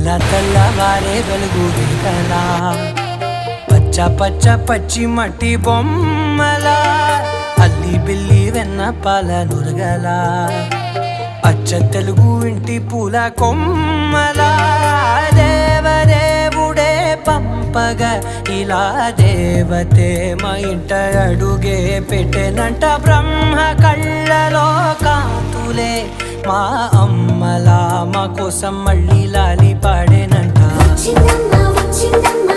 తెల్ల తెల్లవారే వెలుగు వేళలా పచ్చ పచ్చ పచ్చి మట్టి బొమ్మలా అల్లి బిల్లి వెన్న పాల నురగలా అచ్చ తెలుగు ఇంటి పూల కొమ్మలా దేవదేవుడే పంపగా ఇలా దేవతే మా ఇంట అడుగే పెట్టెనంట బ్రహ్మ కళ్ళలో కాంతులే మా అమ్మలా మా కోసం మళ్ళీ లాలి పాడేనంట. వచ్చిందమ్మా వచ్చిందమ్మా